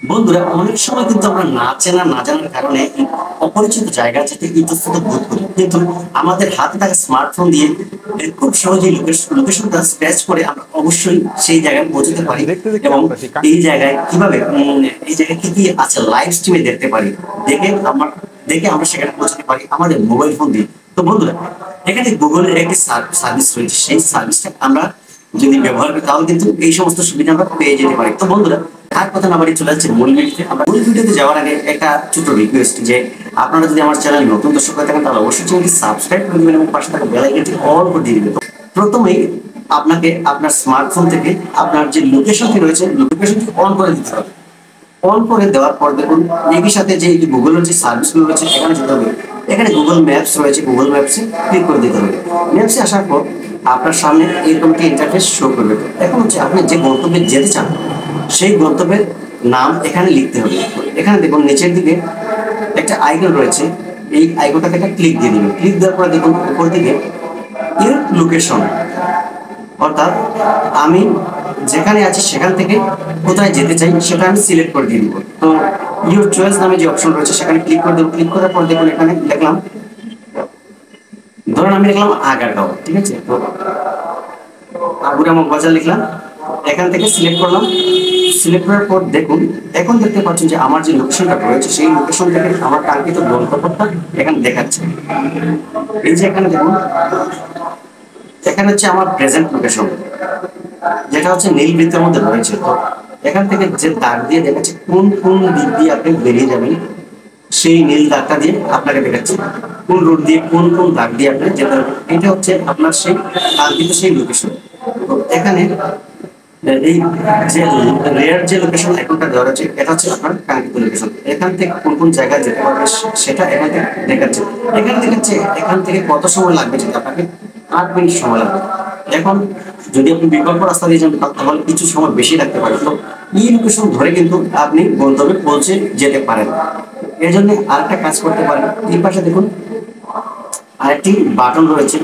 বন্ধুরা, অনেক সময় কিন্তু আমরা না চেনা না জানার কারণে অপরিচিত জায়গা যেতে ইতস্তত বোধ করি, কিন্তু আমাদের হাতে থাকা স্মার্টফোন দিয়ে খুব সহজেই লোকেশনটা স্ক্র্যাচ করে আমরা অবশ্যই সেই জায়গায় পৌঁছতে পারি। দেখতে দেখতে এবং আমরা সেই এই জায়গায় কিভাবে এই জায়গায় কি কি আছে লাইভ স্ট্রিমে দেখতে পারি, দেখে আমরা সেখানে পৌঁছতে পারি আমাদের মোবাইল ফোন দিয়ে। তো বন্ধুরা, এখানে গুগলের একটি সার্ভিস রয়েছে, সেই সার্ভিসটা আমরা যদি ব্যবহার করি তাহলে কিন্তু এই সমস্ত সুবিধা আমরা পেয়ে যেতে পারি। তো বন্ধুরা, আর কথা না বাড়ি চলে যাচ্ছে মূল ভিডিওতে। আমরা মূল ভিডিওতে যাওয়ার আগে একটা ছোট রিকোয়েস্ট, যে আপনারা যদি আমার চ্যানেল নতুন দর্শক হয়ে থাকেন তাহলে অবশ্যই চ্যানেলটি সাবস্ক্রাইব করে দিবেন এবং পাশে থাকা বেল আইকনটি অল করে দিয়ে দিবেন। প্রথমেই আপনাকে আপনার স্মার্টফোন থেকে আপনার যে লোকেশনটি রয়েছে লোকেশনটি অন করে দিতে হবে। অন করে দেওয়ার পর দেখুন একই সাথে যে গুগলের যে সার্ভিসগুলো রয়েছে এখানে যেতে হবে। এখানে গুগল ম্যাপস রয়েছে, গুগল ম্যাপসে ক্লিক করে দিতে হবে। ম্যাপসে আসার পর আপনার সামনে এরকম একটি ইন্টারফেস শো করবে। এখন হচ্ছে আপনি যে গন্তব্যে যেতে চান সেই গন্তব্যের নাম এখানে লিখতে হবে। এখানে দেখুন নিচের দিকে একটা আইকন রয়েছে, এই আইকনটাকে একটা ক্লিক দিয়ে দিবেন। ক্লিক দেওয়ার পরে দেখুন উপর দিকে এর লোকেশন, অর্থাৎ আমি যেখানে আছি সেখান থেকে কোথায় যেতে চাই সেটা আমি সিলেক্ট করে দিয়ে দিব। তো ইউর চয়েস নামে যে অপশন রয়েছে সেখানে ক্লিক করে দেবো। ক্লিক করার পর দেখুন এখানে লিখলাম, ধরুন আমি লিখলাম আগারগাঁও, ঠিক আছে। তো আগুরা মগবাজার লিখলাম, এখান থেকে সিলেক্ট করলাম। সিলেক্ট করার পর দেখুন এখন দেখতে পাচ্ছেন যে আমার যে লোকেশনটা রয়েছে সেই লোকেশন থেকে আমার কাঙ্ক্ষিত গন্তব্যটা এখানে দেখাচ্ছে। এই যে এখানে দেখুন, এখানে হচ্ছে আমার প্রেজেন্ট লোকেশন, যেটা হচ্ছে নীল বৃত্তের মধ্যে রয়েছে। তো এখান থেকে যে দাগ দিয়ে দেখাচ্ছে কোন কোন দিক দিয়ে আপনি বেরিয়ে যাবেন, সেই নীল দাগটা দিয়ে আপনাকে দেখাচ্ছে কোন রুট দিয়ে কোন কোন দাগ দিয়ে আপনি যেতে হবে। এটা হচ্ছে আপনার সেই কাঙ্ক্ষিত সেই লোকেশন। তো এখানে এই যে রেয়ার যে লোকেশন এখনটা দেওয়া আছে এটা হচ্ছে আপনার কাঙ্ক্ষিত লোকেশন। এখান থেকে কোন কোন জায়গায় যেতে পারবে সেটা এখান থেকে দেখাচ্ছে। এখানে দেখাচ্ছে এখান থেকে কত সময় লাগবে, যেটা আপনাকে 8 মিনিট সময় লাগবে। এখন যদি আপনি বিকল্প রাস্তা দিয়ে যান তাহলে কিছু সময় বেশি লাগতে পারে। তো এই লোকেশন ধরে কিন্তু আপনি গন্তব্যে পৌঁছে যেতে পারেন। এর জন্য আরেকটা কাজ করতে পারেন, এই পাশে দেখুন আরেকটি বাটন রয়েছে,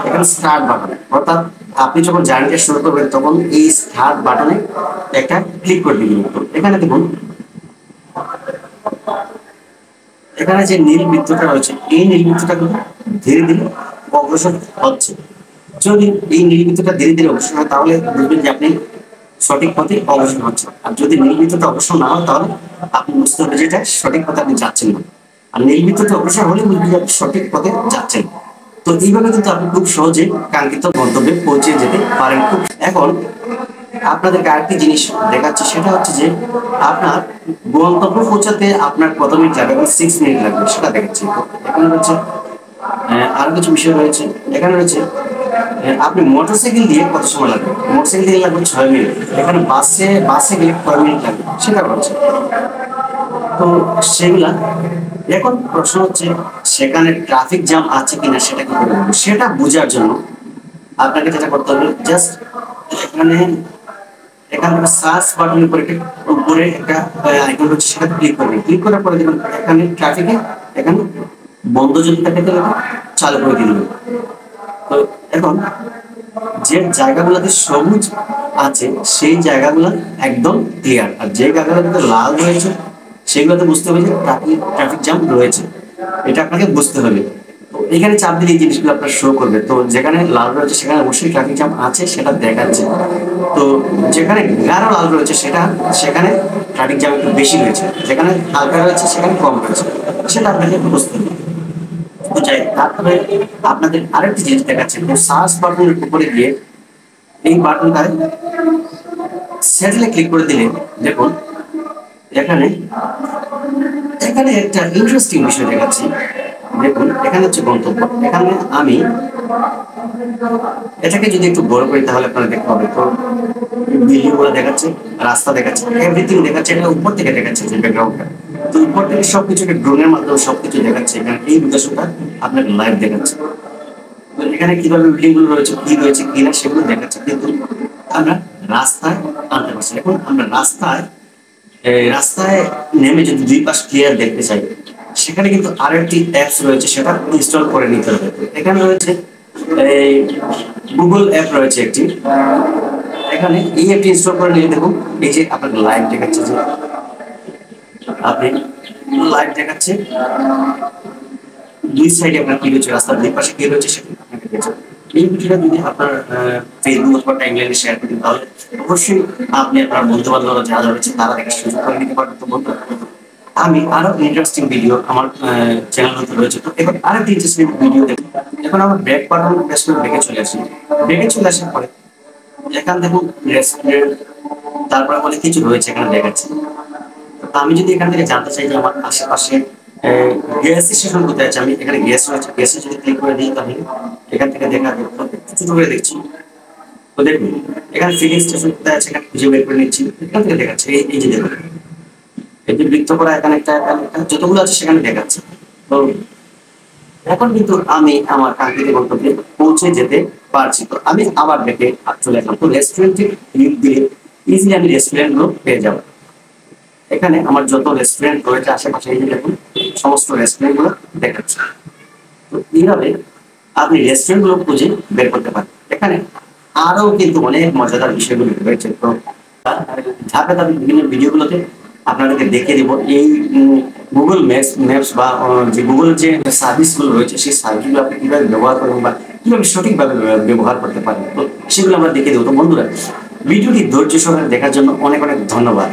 এখানে স্টার্ট বাটন, অর্থাৎ আপনি যখন জার্নিটা শুরু করবেন তখন এই স্টার্ট বাটনে একটা ক্লিক করে দিবেন। তো এখানে দেখুন এখানে যে নীল বৃত্তটা রয়েছে এই নীল বৃত্তটা কিন্তু ধীরে ধীরে অগ্রসর হচ্ছে। যদি এই নীল বৃত্তটা ধীরে ধীরে অগ্রসর হয় তাহলে বুঝবেন যে আপনি সঠিক পথে অগ্রসর হচ্ছেন। আর যদি নীল বৃত্তটা অগ্রসর না হয় তাহলে আপনি বুঝতে হবে যে এটা সঠিক পথে আপনি যাচ্ছেন না। আর নীল বৃত্তটা অগ্রসর হলে বুঝবেন যে আপনি সঠিক পথে যাচ্ছেন। তো এইভাবে কিন্তু আপনি খুব সহজে কাঙ্ক্ষিত গন্তব্যে পৌঁছে যেতে পারেন। এখন আপনাদেরকে আরেকটি জিনিস দেখাচ্ছি, সেটা হচ্ছে যে আপনার গন্তব্য পৌঁছাতে আপনার কত মিনিট লাগবে এবং 6 মিনিট লাগবে সেটা দেখাচ্ছি। তো এখানে রয়েছে আরো কিছু বিষয় রয়েছে। এখানে রয়েছে আপনি মোটরসাইকেল দিয়ে কত সময় লাগবে, মোটরসাইকেল দিয়ে লাগবে 6 মিনিট। এখানে বাসে গেলে কয় মিনিট লাগবে সেটা বলছে। তো সেগুলা এখন প্রশ্ন হচ্ছে সেখানে ট্রাফিক জ্যাম আছে কিনা সেটা কি করে বলবো, সেটা বোঝার জন্য আপনাকে যেটা করতে হবে জাস্ট এখানে এখানে সার্চ বাটনের উপরে একটা আইকন রয়েছে, সেটা ক্লিক করবেন। ক্লিক করার পরে দেখুন এখানে ট্রাফিকে এখানে বন্ধ যদি থাকে তাহলে চালু করে দিয়ে দেবেন। তো এখন যে জায়গাগুলোতে সবুজ আছে সেই জায়গাগুলো একদম ক্লিয়ার, আর যে জায়গাগুলোতে লাল রয়েছে সেগুলোতে বুঝতে হবে যে ট্রাফিক জ্যাম রয়েছে, এটা আপনাকে বুঝতে হবে। তো এখানে চাপ দিলে এই জিনিসগুলো আপনার শো করবে। তো যেখানে লাল রয়েছে সেখানে অবশ্যই ট্রাফিক জ্যাম আছে সেটা দেখাচ্ছে। তো যেখানে গাঢ় লাল রয়েছে সেখানে ট্রাফিক জ্যাম একটু বেশি রয়েছে, যেখানে হালকা রয়েছে সেখানে কম রয়েছে, সেটা আপনাকে বুঝতে হবে। তো যাই তারপরে আপনাদের আরেকটি জিনিস দেখাচ্ছে, সার্চ বাটনের উপরে গিয়ে এই বাটনটায় সেটেলে ক্লিক করে দিলে দেখুন এখানে এখানে একটা ইন্টারেস্টিং বিষয় দেখাচ্ছি। দেখুন এখানে হচ্ছে গন্তব্য, এখানে আমি এটাকে যদি একটু বড় করি তাহলে আপনারা দেখতে পাবেন। তো বিল্ডিং গুলো দেখাচ্ছে, রাস্তা দেখাচ্ছে, এভরিথিং দেখাচ্ছে, এটা উপর থেকে দেখাচ্ছে যে ব্যাকগ্রাউন্ডটা। তো উপর থেকে সবকিছু ড্রোনের মাধ্যমে সবকিছু দেখাচ্ছে, এখানে এই লোকেশনটা আপনাকে লাইভ দেখাচ্ছে। তো এখানে কিভাবে বিল্ডিং গুলো রয়েছে কি না সেগুলো দেখাচ্ছে, কিন্তু আমরা রাস্তায় আনতে পারছি। এখন আমরা রাস্তায় নেমে যদি দুই পাশ ক্লিয়ার দেখতে চাই সেখানে কিন্তু আরো একটি অ্যাপস রয়েছে, সেটা ইনস্টল করে নিতে হবে। এখানে রয়েছে এই গুগল অ্যাপ রয়েছে একটি, এখানে এই অ্যাপটি ইনস্টল করে নিয়ে দেখুন এই যে আপনাকে লাইভ দেখাচ্ছে যে আপনি লাইভ দেখাচ্ছে, দুই সাইডে আপনার কি রয়েছে, রাস্তার দুই পাশে কি রয়েছে সেটা আপনাকে দেখতে হবে। এই ভিডিওটা যদি আপনার ফেসবুক অথবা টাইমলাইনে শেয়ার করেন তাহলে অবশ্যই আপনি আপনার বন্ধু বান্ধবরা যারা রয়েছে তারা দেখে সুযোগ করে নিতে পারবেন। তো বন্ধুরা, আমি আরো ইন্টারেস্টিং ভিডিও আমার চ্যানেলে রয়েছে। তো এবার আরেকটি ইন্টারেস্টিং ভিডিও দেখুন। এখন আমার ব্যাক বাটন প্রেস করে ব্যাকে চলে আসি। ব্যাকে চলে আসার পরে এখানে দেখুন রেস্টুরেন্ট, তারপরে বলে কিছু রয়েছে এখানে দেখাচ্ছে। তো আমি যদি এখান থেকে জানতে চাই যে আমার আশেপাশে গ্যাস স্টেশন কোথায় আছে, আমি এখানে গ্যাস রয়েছে, গ্যাসে যদি ক্লিক করে দিই তাহলে এখান থেকে দেখা ছোট করে দেখছি। তো দেখুন এখানে ফিলিং স্টেশন কোথায় আছে এখানে খুঁজে বের করে নিচ্ছি, এখান থেকে দেখাচ্ছে। এই যে দেখুন, এই যে বৃত্ত করা এখানে একটা যতগুলো আছে সেখানে দেখাচ্ছে। তো এখন কিন্তু আমি আমার কাঙ্ক্ষিত গন্তব্যে পৌঁছে যেতে পারছি। তো আমি আবার দেখে চলে আসলাম। তো রেস্টুরেন্টে ক্লিক দিয়ে ইজিলি আমি রেস্টুরেন্ট গুলো পেয়ে যাবো। এখানে আমার যত রেস্টুরেন্ট রয়েছে আশেপাশে, এই যে দেখুন সমস্ত রেস্টুরেন্ট গুলো দেখাচ্ছে। তো এইভাবে আপনি রেস্টুরেন্ট গুলো খুঁজে বের করতে পারেন। এখানে আরো কিন্তু অনেক মজাদার বিষয়গুলো রয়েছে। তো ধাপে ধাপে বিভিন্ন ভিডিওগুলোতে আপনাদেরকে দেখিয়ে দেবো এই গুগল ম্যাপস বা যে গুগল যে সার্ভিস গুলো রয়েছে সেই সার্ভিস গুলো আপনি কিভাবে ব্যবহার করবেন বা কিভাবে সঠিকভাবে ব্যবহার করতে পারেন, তো সেগুলো আমরা দেখিয়ে দেবো। তো বন্ধুরা, ভিডিওটি ধৈর্য সহকারে দেখার জন্য অনেক অনেক ধন্যবাদ।